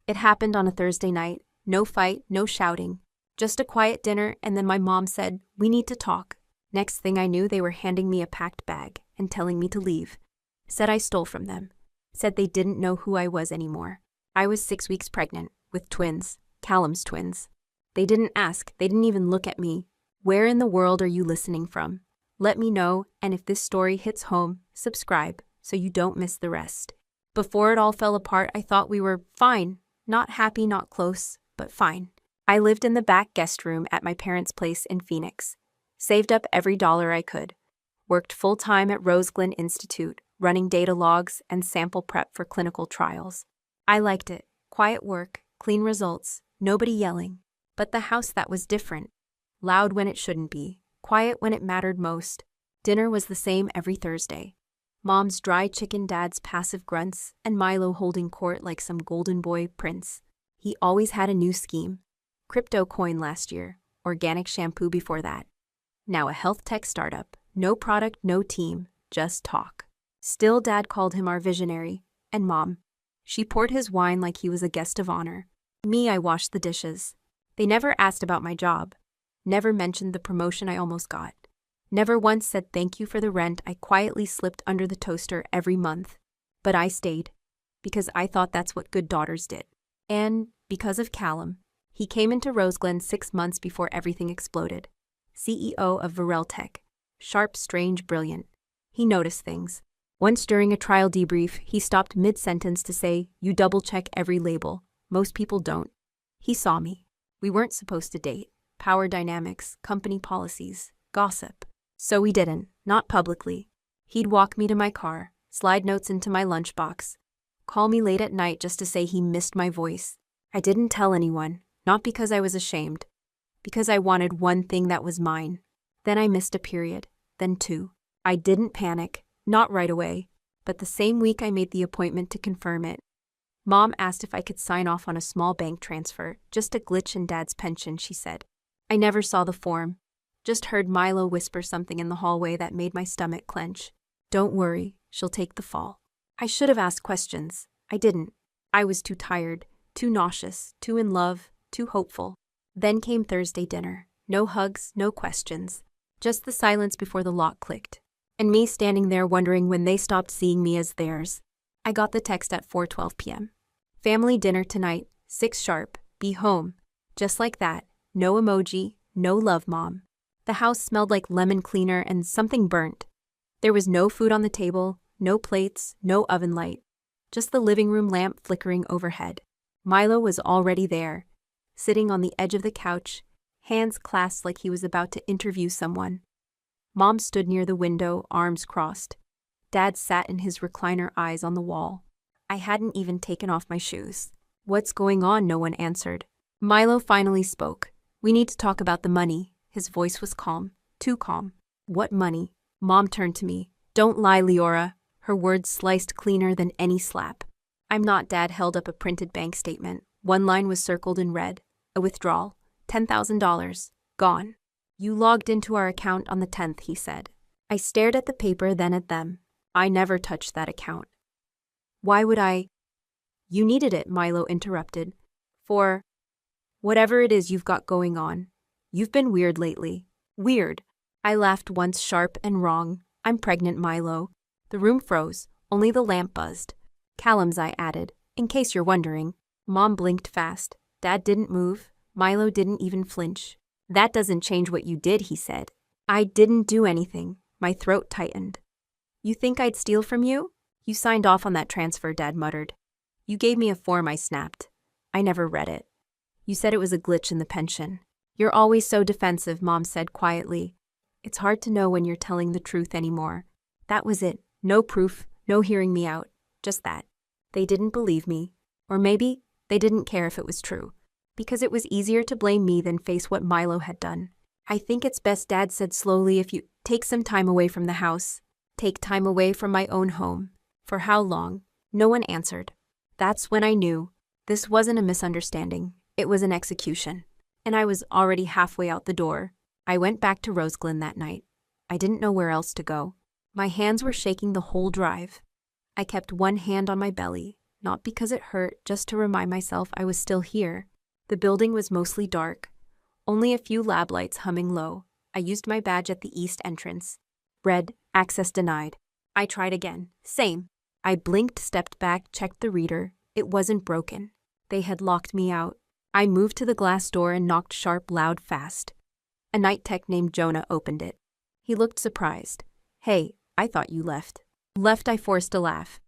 It happened on a Thursday night. No fight, no shouting. Just a quiet dinner, and then my mom said, "We need to talk." Next thing I knew, they were handing me a packed bag and telling me to leave. Said I stole from them. Said they didn't know who I was anymore. I was 6 weeks pregnant, with twins, Callum's twins. They didn't ask, they didn't even look at me. Where in the world are you listening from? Let me know, and if this story hits home, subscribe so you don't miss the rest. Before it all fell apart, I thought we were fine. Not happy, not close, but fine. I lived in the back guest room at my parents' place in Phoenix. Saved up every dollar I could. Worked full-time at Rose Glen Institute, running data logs and sample prep for clinical trials. I liked it. Quiet work, clean results, nobody yelling. But the house, that was different. Loud when it shouldn't be. Quiet when it mattered most. Dinner was the same every Thursday. Mom's dry chicken, Dad's passive grunts, and Milo holding court like some golden boy prince. He always had a new scheme. Crypto coin last year, organic shampoo before that. Now a health tech startup. No product, no team, just talk. Still, Dad called him our visionary, and Mom. She poured his wine like he was a guest of honor. Me, I washed the dishes. They never asked about my job. Never mentioned the promotion I almost got. Never once said thank you for the rent I quietly slipped under the toaster every month. But I stayed, because I thought that's what good daughters did. And because of Callum. He came into Rose Glen 6 months before everything exploded. CEO of Betrayal Tech. Sharp, strange, brilliant. He noticed things. Once during a trial debrief, he stopped mid-sentence to say, "You double-check every label. Most people don't." He saw me. We weren't supposed to date. Power dynamics, company policies, gossip. So we didn't, not publicly. He'd walk me to my car, slide notes into my lunchbox, call me late at night just to say he missed my voice. I didn't tell anyone, not because I was ashamed, because I wanted one thing that was mine. Then I missed a period, then 2. I didn't panic, not right away, but the same week I made the appointment to confirm it. Mom asked if I could sign off on a small bank transfer, just a glitch in Dad's pension, she said. I never saw the form. Just heard Milo whisper something in the hallway that made my stomach clench. "Don't worry, she'll take the fall." I should have asked questions. I didn't. I was too tired, too nauseous, too in love, too hopeful. Then came Thursday dinner. No hugs, no questions. Just the silence before the lock clicked. And me standing there wondering when they stopped seeing me as theirs. I got the text at 4:12 p.m. Family dinner tonight, 6 sharp, be home. Just like that. No emoji, no love, Mom. The house smelled like lemon cleaner and something burnt. There was no food on the table, no plates, no oven light. Just the living room lamp flickering overhead. Milo was already there, sitting on the edge of the couch, hands clasped like he was about to interview someone. Mom stood near the window, arms crossed. Dad sat in his recliner, eyes on the wall. I hadn't even taken off my shoes. "What's going on?" No one answered. Milo finally spoke. "We need to talk about the money." His voice was calm, too calm. "What money?" Mom turned to me. "Don't lie, Leora." Her words sliced cleaner than any slap. "I'm not." Dad held up a printed bank statement. One line was circled in red. A withdrawal. $10,000. Gone. "You logged into our account on the 10th, he said. I stared at the paper, then at them. I never touched that account. "Why would I?" "You needed it," Milo interrupted. "For whatever it is you've got going on. You've been weird lately." "Weird." I laughed once, sharp and wrong. "I'm pregnant, Milo." The room froze. Only the lamp buzzed. "Callum's," I added, "in case you're wondering." Mom blinked fast. Dad didn't move. Milo didn't even flinch. "That doesn't change what you did," he said. "I didn't do anything." My throat tightened. "You think I'd steal from you?" "You signed off on that transfer," Dad muttered. "You gave me a form," I snapped. "I never read it." "You said it was a glitch in the pension." "You're always so defensive," Mom said quietly. "It's hard to know when you're telling the truth anymore." That was it. No proof, no hearing me out. Just that. They didn't believe me. Or maybe they didn't care if it was true. Because it was easier to blame me than face what Milo had done. "I think it's best," Dad said slowly, "if you take some time away from the house. Take time away from my own home." "For how long?" No one answered. That's when I knew. This wasn't a misunderstanding. It was an execution. And I was already halfway out the door. I went back to Rose Glen that night. I didn't know where else to go. My hands were shaking the whole drive. I kept one hand on my belly, Not because it hurt, just to remind myself I was still here. The building was mostly dark, only a few lab lights humming low. I used my badge at the east entrance. Read, access denied. I tried again. Same. I blinked, stepped back, checked the reader. It wasn't broken. They had locked me out. I moved to the glass door and knocked sharp, loud, fast. A night tech named Jonah opened it. He looked surprised. Hey, I thought you left. Left, I forced a laugh.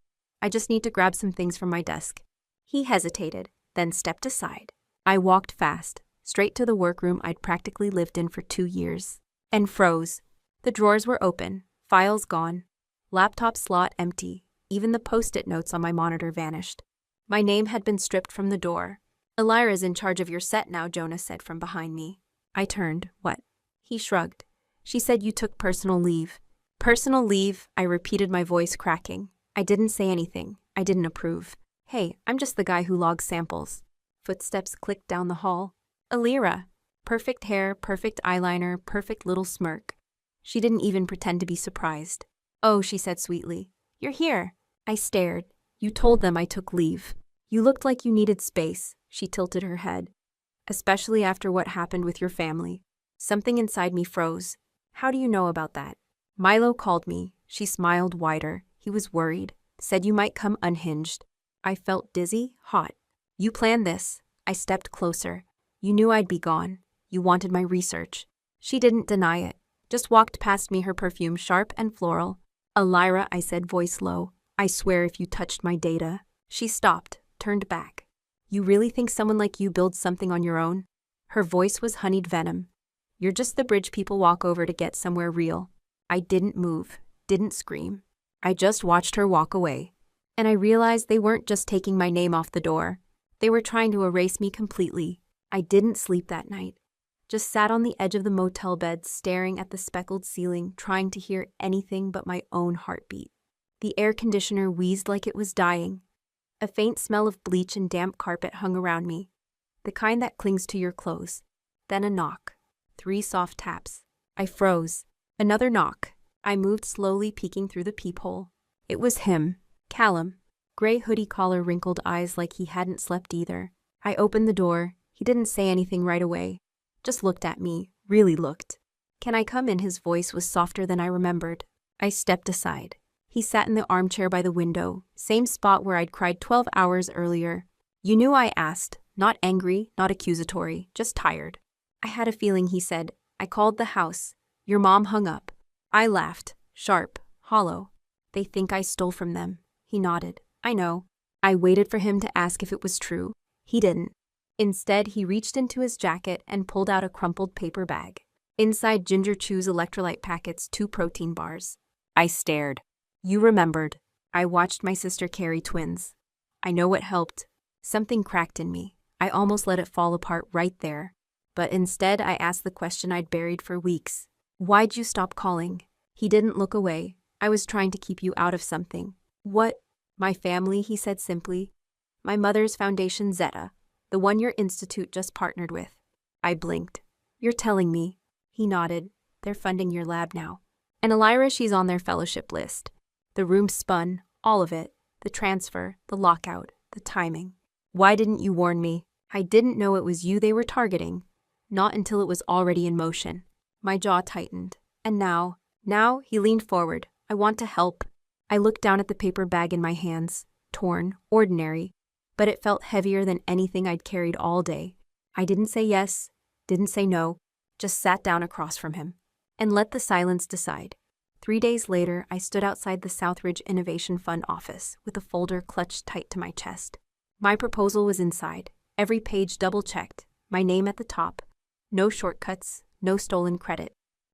I just need to grab some things from my desk. He hesitated, then stepped aside. I walked fast, straight to the workroom I'd practically lived in for 2 years. And froze. The drawers were open, files gone, laptop slot empty, even the post-it notes on my monitor vanished. My name had been stripped from the door. Elira's in charge of your set now, Jonah said from behind me. I turned. What? He shrugged. She said you took personal leave. Personal leave, I repeated, my voice cracking. I didn't say anything. I didn't approve. Hey, I'm just the guy who logs samples. Footsteps clicked down the hall. Elira. Perfect hair, perfect eyeliner, perfect little smirk. She didn't even pretend to be surprised. Oh, she said sweetly. You're here. I stared. You told them I took leave. You looked like you needed space. She tilted her head. Especially after what happened with your family. Something inside me froze. How do you know about that? Milo called me. She smiled wider. He was worried. Said you might come unhinged. I felt dizzy, hot. You planned this. I stepped closer. You knew I'd be gone. You wanted my research. She didn't deny it. Just walked past me, her perfume sharp and floral. Elira, I said, voice low. I swear if you touched my data. She stopped, turned back. You really think someone like you builds something on your own? Her voice was honeyed venom. You're just the bridge people walk over to get somewhere real. I didn't move, didn't scream. I just watched her walk away. And I realized they weren't just taking my name off the door. They were trying to erase me completely. I didn't sleep that night. Just sat on the edge of the motel bed, staring at the speckled ceiling, trying to hear anything but my own heartbeat. The air conditioner wheezed like it was dying. A faint smell of bleach and damp carpet hung around me, the kind that clings to your clothes. Then a knock. 3 soft taps. I froze. Another knock. I moved slowly, peeking through the peephole. It was him, Callum. Gray hoodie collar, wrinkled eyes like he hadn't slept either. I opened the door. He didn't say anything right away. Just looked at me, really looked. Can I come in? His voice was softer than I remembered. I stepped aside. He sat in the armchair by the window, same spot where I'd cried 12 hours earlier. You knew, I asked, not angry, not accusatory, just tired. I had a feeling, he said. I called the house. Your mom hung up. I laughed, sharp, hollow. They think I stole from them. He nodded. I know. I waited for him to ask if it was true. He didn't. Instead, he reached into his jacket and pulled out a crumpled paper bag. Inside, Ginger Chew's electrolyte packets, 2 protein bars. I stared. You remembered. I watched my sister carry twins. I know what helped. Something cracked in me. I almost let it fall apart right there. But instead, I asked the question I'd buried for weeks. Why'd you stop calling? He didn't look away. I was trying to keep you out of something. What? My family, he said simply. My mother's foundation, Zeta, the one your institute just partnered with. I blinked. You're telling me? He nodded. They're funding your lab now. And Elira, she's on their fellowship list. The room spun, all of it. The transfer, the lockout, the timing. Why didn't you warn me? I didn't know it was you they were targeting. Not until it was already in motion. My jaw tightened. And now, he leaned forward. I want to help. I looked down at the paper bag in my hands. Torn, ordinary. But it felt heavier than anything I'd carried all day. I didn't say yes, didn't say no, just sat down across from him. And let the silence decide. 3 days later, I stood outside the Southridge Innovation Fund office with a folder clutched tight to my chest. My proposal was inside, every page double-checked, my name at the top. No shortcuts, no stolen credit.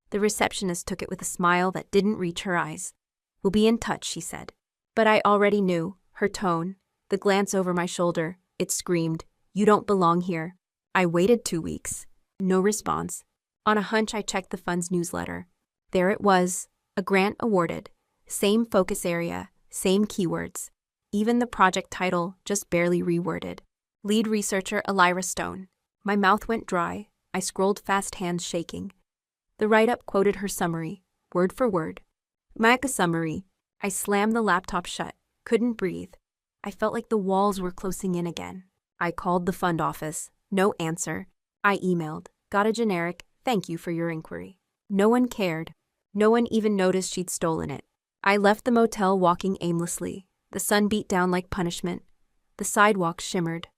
The receptionist took it with a smile that didn't reach her eyes. We'll be in touch, she said. But I already knew, her tone, the glance over my shoulder, it screamed, you don't belong here. I waited 2 weeks. No response. On a hunch, I checked the fund's newsletter. There it was. A grant awarded. Same focus area, same keywords. Even the project title, just barely reworded. Lead researcher Elira Stone. My mouth went dry. I scrolled fast, hands shaking. The write-up quoted her summary, word for word. Micah summary. I slammed the laptop shut. Couldn't breathe. I felt like the walls were closing in again. I called the fund office. No answer. I emailed. Got a generic, "Thank you for your inquiry." No one cared. No one even noticed she'd stolen it. I left the motel walking aimlessly. The sun beat down like punishment. The sidewalk shimmered.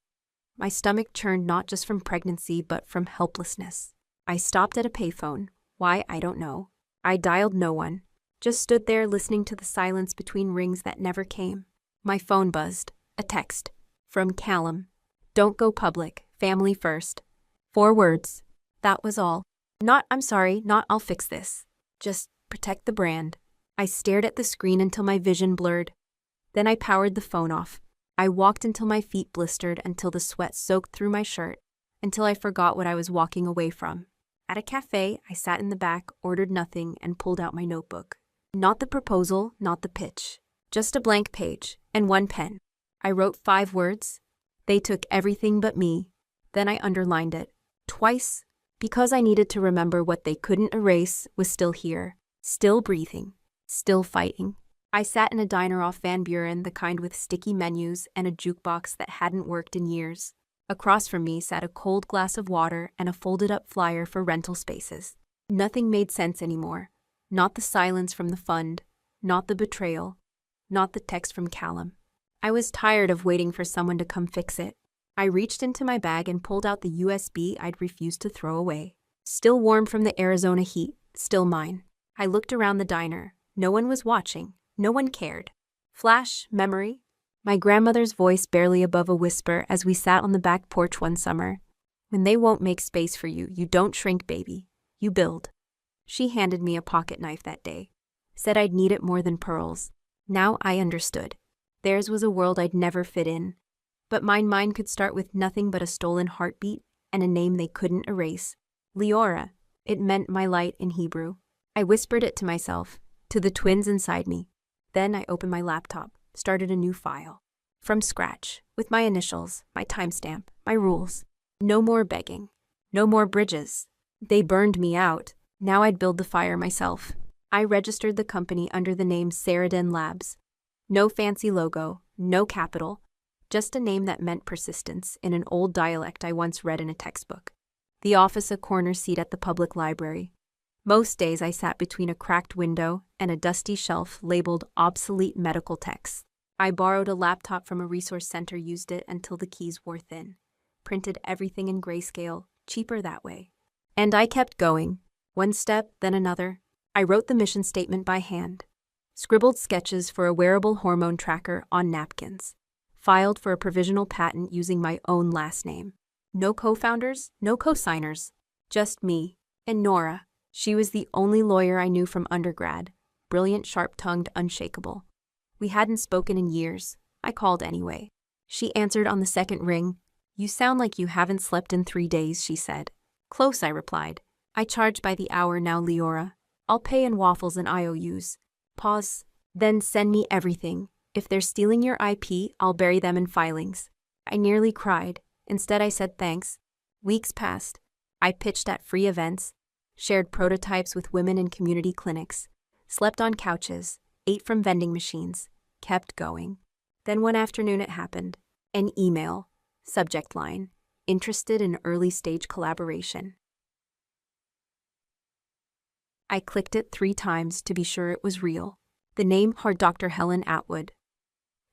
My stomach churned not just from pregnancy but from helplessness. I stopped at a payphone. Why, I don't know. I dialed no one. Just stood there listening to the silence between rings that never came. My phone buzzed. A text. From Callum. "Don't go public. Family first." 4 words. That was all. Not "I'm sorry," not "I'll fix this." Just protect the brand. I stared at the screen until my vision blurred. Then I powered the phone off. I walked until my feet blistered, until the sweat soaked through my shirt, until I forgot what I was walking away from. At a cafe, I sat in the back, ordered nothing, and pulled out my notebook. Not the proposal, not the pitch. Just a blank page, and 1 pen. I wrote 5 words. They took everything but me. Then I underlined it. Twice. Because I needed to remember what they couldn't erase was still here. Still breathing. Still fighting. I sat in a diner off Van Buren, the kind with sticky menus and a jukebox that hadn't worked in years. Across from me sat a cold glass of water and a folded-up flyer for rental spaces. Nothing made sense anymore. Not the silence from the fund. Not the betrayal. Not the text from Callum. I was tired of waiting for someone to come fix it. I reached into my bag and pulled out the USB I'd refused to throw away. Still warm from the Arizona heat. Still mine. I looked around the diner. No one was watching. No one cared. Flash, memory. My grandmother's voice barely above a whisper as we sat on the back porch one summer. "When they won't make space for you, you don't shrink, baby. You build." She handed me a pocket knife that day. Said I'd need it more than pearls. Now I understood. Theirs was a world I'd never fit in. But mine could start with nothing but a stolen heartbeat and a name they couldn't erase. Leora. It meant my light in Hebrew. I whispered it to myself, to the twins inside me. Then I opened my laptop, started a new file. From scratch, with my initials, my timestamp, my rules. No more begging. No more bridges. They burned me out. Now I'd build the fire myself. I registered the company under the name Sariden Labs. No fancy logo, no capital, just a name that meant persistence in an old dialect I once read in a textbook. The office a corner seat at the public library. Most days I sat between a cracked window and a dusty shelf labeled obsolete medical texts. I borrowed a laptop from a resource center, used it until the keys wore thin. Printed everything in grayscale, cheaper that way. And I kept going, one step, then another. I wrote the mission statement by hand. Scribbled sketches for a wearable hormone tracker on napkins. Filed for a provisional patent using my own last name. No co-founders, no co-signers. Just me and Nora. She was the only lawyer I knew from undergrad. Brilliant, sharp-tongued, unshakable. We hadn't spoken in years. I called anyway. She answered on the second ring. "You sound like you haven't slept in 3 days," she said. "Close," I replied. "I charge by the hour now, Leora. I'll pay in waffles and IOUs. Pause. Then send me everything. If they're stealing your IP, I'll bury them in filings." I nearly cried. Instead, I said thanks. Weeks passed. I pitched at free events, shared prototypes with women in community clinics, slept on couches, ate from vending machines, kept going. Then one afternoon it happened. An email. Subject line. Interested in early-stage collaboration. I clicked it 3 times to be sure it was real. The name had Dr. Helen Atwood.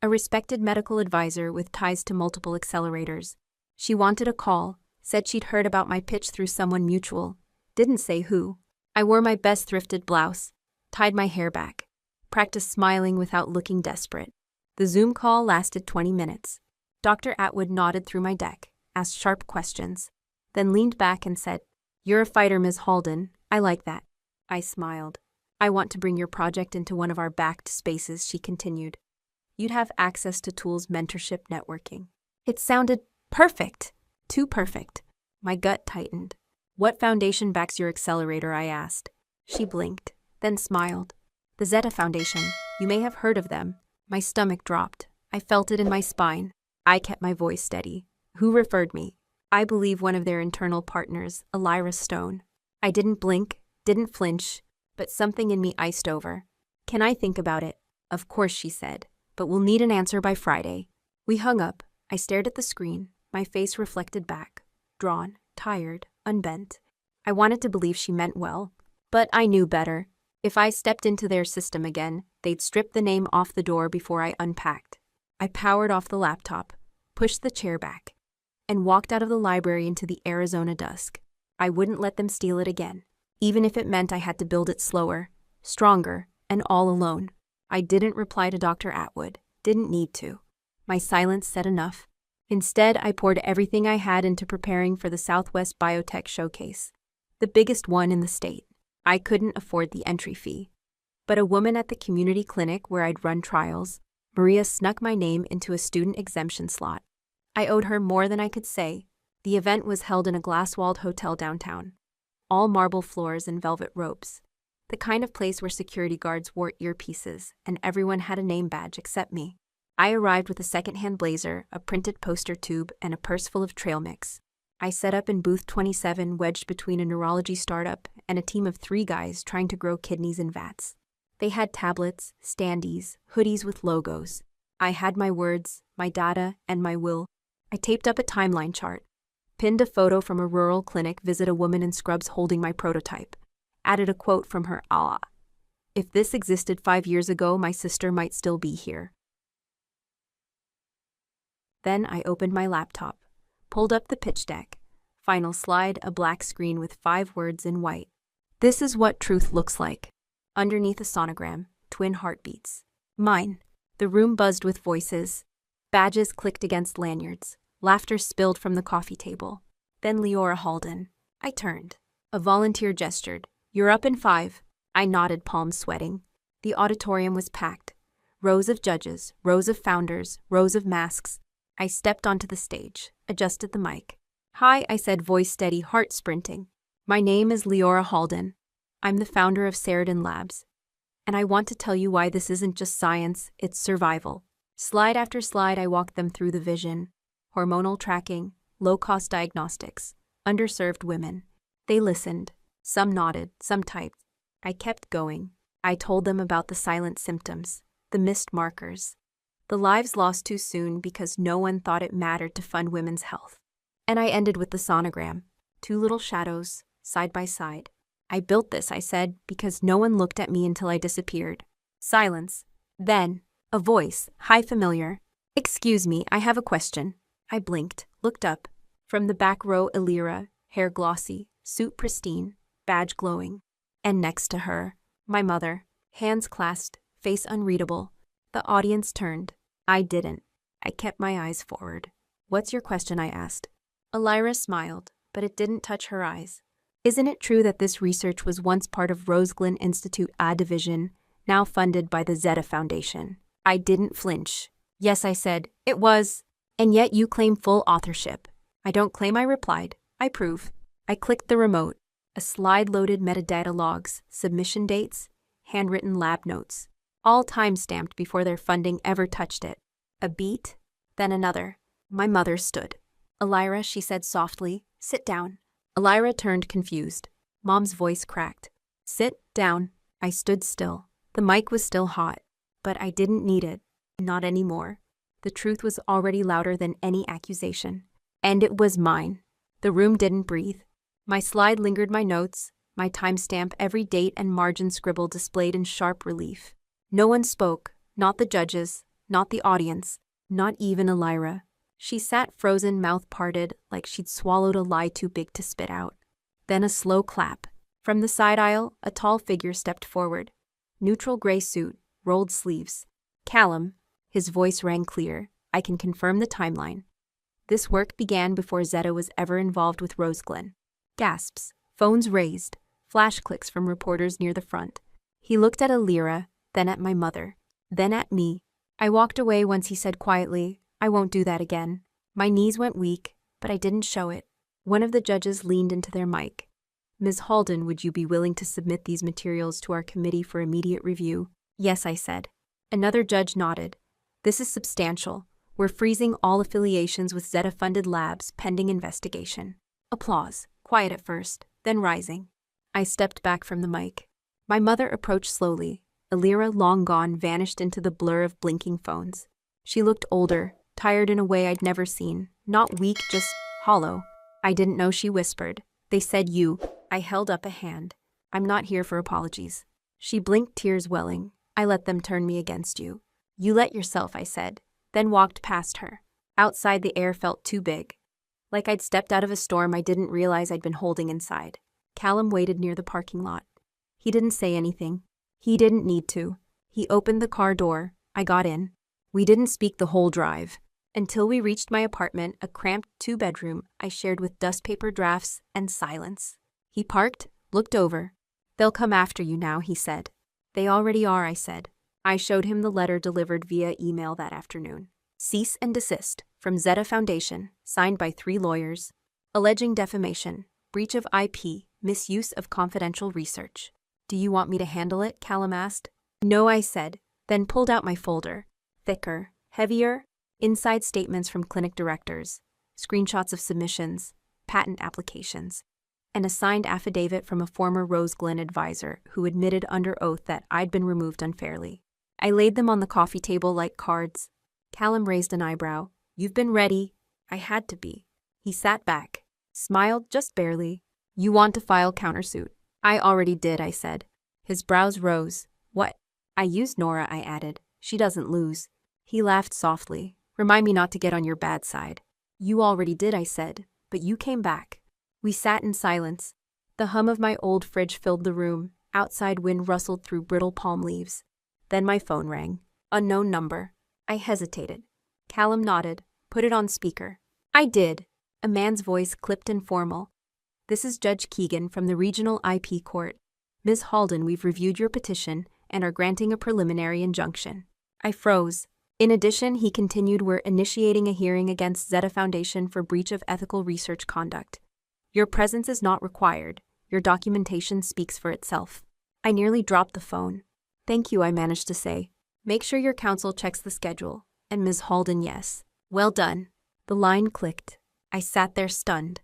A respected medical advisor with ties to multiple accelerators. She wanted a call, said she'd heard about my pitch through someone mutual. Didn't say who. I wore my best thrifted blouse, tied my hair back, practiced smiling without looking desperate. The Zoom call lasted 20 minutes. Dr. Atwood nodded through my deck, asked sharp questions, then leaned back and said, "You're a fighter, Ms. Halden. I like that." I smiled. "I want to bring your project into one of our backed spaces," she continued. "You'd have access to tools, mentorship, networking." It sounded perfect. Too perfect. My gut tightened. "What foundation backs your accelerator?" I asked. She blinked, then smiled. "The Zeta Foundation. You may have heard of them." My stomach dropped. I felt it in my spine. I kept my voice steady. "Who referred me?" "I believe one of their internal partners, Elira Stone." I didn't blink, didn't flinch, but something in me iced over. "Can I think about it?" "Of course," she said, "but we'll need an answer by Friday." We hung up. I stared at the screen, my face reflected back. Drawn, tired, unbent. I wanted to believe she meant well, but I knew better. If I stepped into their system again, they'd strip the name off the door before I unpacked. I powered off the laptop, pushed the chair back, and walked out of the library into the Arizona dusk. I wouldn't let them steal it again, even if it meant I had to build it slower, stronger, and all alone. I didn't reply to Dr. Atwood, didn't need to. My silence said enough. Instead, I poured everything I had into preparing for the Southwest Biotech Showcase, the biggest one in the state. I couldn't afford the entry fee. But a woman at the community clinic where I'd run trials, Maria, snuck my name into a student exemption slot. I owed her more than I could say. The event was held in a glass-walled hotel downtown. All marble floors and velvet ropes. The kind of place where security guards wore earpieces and everyone had a name badge except me. I arrived with a second-hand blazer, a printed poster tube, and a purse full of trail mix. I set up in booth 27, wedged between a neurology startup and a team of 3 guys trying to grow kidneys in vats. They had tablets, standees, hoodies with logos. I had my words, my data, and my will. I taped up a timeline chart, pinned a photo from a rural clinic, visit a woman in scrubs holding my prototype, added a quote from her Allah. If this existed 5 years ago, my sister might still be here. Then I opened my laptop, pulled up the pitch deck. Final slide, a black screen with 5 words in white. This is what truth looks like. Underneath a sonogram, twin heartbeats. Mine. The room buzzed with voices. Badges clicked against lanyards. Laughter spilled from the coffee table. Then Leora Halden. I turned. A volunteer gestured. You're up in 5. I nodded, palms sweating. The auditorium was packed. Rows of judges, rows of founders, rows of masks. I stepped onto the stage, adjusted the mic. Hi, I said, voice steady, heart sprinting. My name is Leora Halden. I'm the founder of Ceriden Labs. And I want to tell you why this isn't just science, it's survival. Slide after slide, I walked them through the vision. Hormonal tracking, low-cost diagnostics, underserved women. They listened. Some nodded, some typed. I kept going. I told them about the silent symptoms, the missed markers. The lives lost too soon because no one thought it mattered to fund women's health. And I ended with the sonogram. 2 little shadows, side by side. I built this, I said, because no one looked at me until I disappeared. Silence. Then, a voice, high familiar. Excuse me, I have a question. I blinked, looked up. From the back row, Elira, hair glossy, suit pristine, badge glowing. And next to her, my mother, hands clasped, face unreadable. The audience turned. I didn't. I kept my eyes forward. What's your question? I asked. Elira smiled, but it didn't touch her eyes. Isn't it true that this research was once part of Roseglen Institute A division, now funded by the Zeta Foundation? I didn't flinch. Yes, I said, it was. And yet you claim full authorship. I don't claim, I replied. I prove. I clicked the remote. A slide loaded metadata logs, submission dates, handwritten lab notes, all time-stamped before their funding ever touched it. A beat, then another. My mother stood. Elira, she said softly, sit down. Elira turned confused. Mom's voice cracked. Sit down. I stood still. The mic was still hot, but I didn't need it. Not anymore. The truth was already louder than any accusation. And it was mine. The room didn't breathe. My slide lingered, my notes, my timestamp, every date and margin scribble displayed in sharp relief. No one spoke, not the judges, not the audience, not even Elira. She sat frozen, mouth parted, like she'd swallowed a lie too big to spit out. Then a slow clap. From the side aisle, a tall figure stepped forward. Neutral gray suit, rolled sleeves. Callum. His voice rang clear. I can confirm the timeline. This work began before Zeta was ever involved with Roseglen. Gasps. Phones raised. Flash clicks from reporters near the front. He looked at Elira, then at my mother, then at me. I walked away once he said quietly, I won't do that again. My knees went weak, but I didn't show it. One of the judges leaned into their mic. Ms. Halden, would you be willing to submit these materials to our committee for immediate review? Yes, I said. Another judge nodded. This is substantial. We're freezing all affiliations with Zeta-funded labs pending investigation. Applause. Quiet at first, then rising. I stepped back from the mic. My mother approached slowly. Elira, long gone, vanished into the blur of blinking phones. She looked older, tired in a way I'd never seen. Not weak, just hollow. I didn't know, she whispered. They said you. I held up a hand. I'm not here for apologies. She blinked, tears welling. I let them turn me against you. You let yourself, I said, then walked past her. Outside, the air felt too big. Like I'd stepped out of a storm I didn't realize I'd been holding inside. Callum waited near the parking lot. He didn't say anything. He didn't need to. He opened the car door. I got in. We didn't speak the whole drive. Until we reached my apartment, a cramped 2-bedroom I shared with dust paper drafts and silence. He parked, looked over. They'll come after you now, he said. They already are, I said. I showed him the letter delivered via email that afternoon. Cease and desist from Zeta Foundation, signed by 3 lawyers, alleging defamation, breach of IP, misuse of confidential research. Do you want me to handle it? Callum asked. No, I said, then pulled out my folder. Thicker, heavier, inside statements from clinic directors, screenshots of submissions, patent applications, and a signed affidavit from a former Rose Glen advisor who admitted under oath that I'd been removed unfairly. I laid them on the coffee table like cards. Callum raised an eyebrow. You've been ready. I had to be. He sat back, smiled just barely. You want to file countersuit? I already did, I said. His brows rose. What? I used Nora, I added. She doesn't lose. He laughed softly. Remind me not to get on your bad side. You already did, I said, but you came back. We sat in silence. The hum of my old fridge filled the room. Outside wind rustled through brittle palm leaves. Then my phone rang. Unknown number. I hesitated. Callum nodded. Put it on speaker. I did. A man's voice clipped and formal. This is Judge Keegan from the Regional IP Court. Ms. Halden, we've reviewed your petition and are granting a preliminary injunction. I froze. In addition, he continued, we're initiating a hearing against Zeta Foundation for breach of ethical research conduct. Your presence is not required. Your documentation speaks for itself. I nearly dropped the phone. Thank you, I managed to say. Make sure your counsel checks the schedule. And Ms. Halden, yes. Well done. The line clicked. I sat there stunned,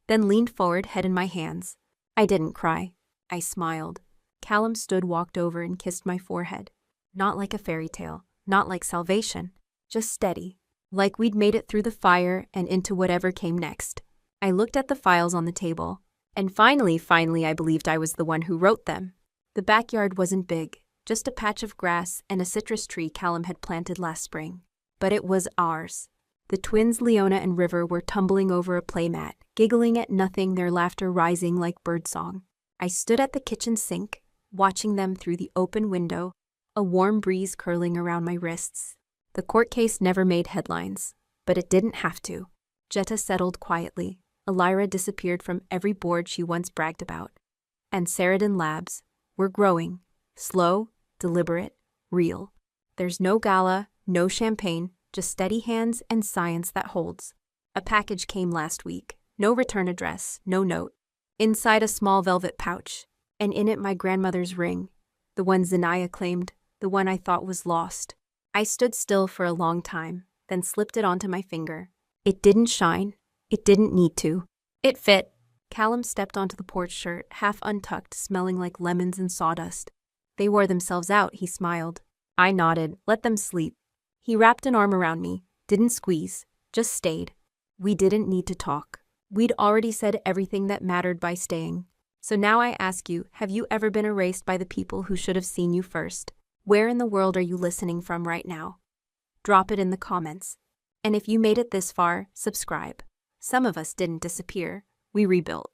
then leaned forward, head in my hands. I didn't cry. I smiled. Callum stood, walked over, and kissed my forehead. Not like a fairy tale, not like salvation, just steady, like we'd made it through the fire and into whatever came next. I looked at the files on the table, and finally I believed I was the one who wrote them. The backyard wasn't big, just a patch of grass and a citrus tree Callum had planted last spring. But it was ours. The twins Leona and River were tumbling over a playmat, giggling at nothing, their laughter rising like birdsong. I stood at the kitchen sink, watching them through the open window, a warm breeze curling around my wrists. The court case never made headlines, but it didn't have to. Jetta settled quietly. Elira disappeared from every board she once bragged about. And Saradin Labs were growing. Slow, deliberate, real. There's no gala, no champagne, just steady hands and science that holds. A package came last week. No return address, no note. Inside, a small velvet pouch, and in it my grandmother's ring. The one Zanaya claimed, the one I thought was lost. I stood still for a long time, then slipped it onto my finger. It didn't shine. It didn't need to. It fit. Callum stepped onto the porch shirt, half untucked, smelling like lemons and sawdust. They wore themselves out, he smiled. I nodded. Let them sleep. He wrapped an arm around me, didn't squeeze, just stayed. We didn't need to talk. We'd already said everything that mattered by staying. So now I ask you, have you ever been erased by the people who should have seen you first? Where in the world are you listening from right now? Drop it in the comments. And if you made it this far, subscribe. Some of us didn't disappear. We rebuilt.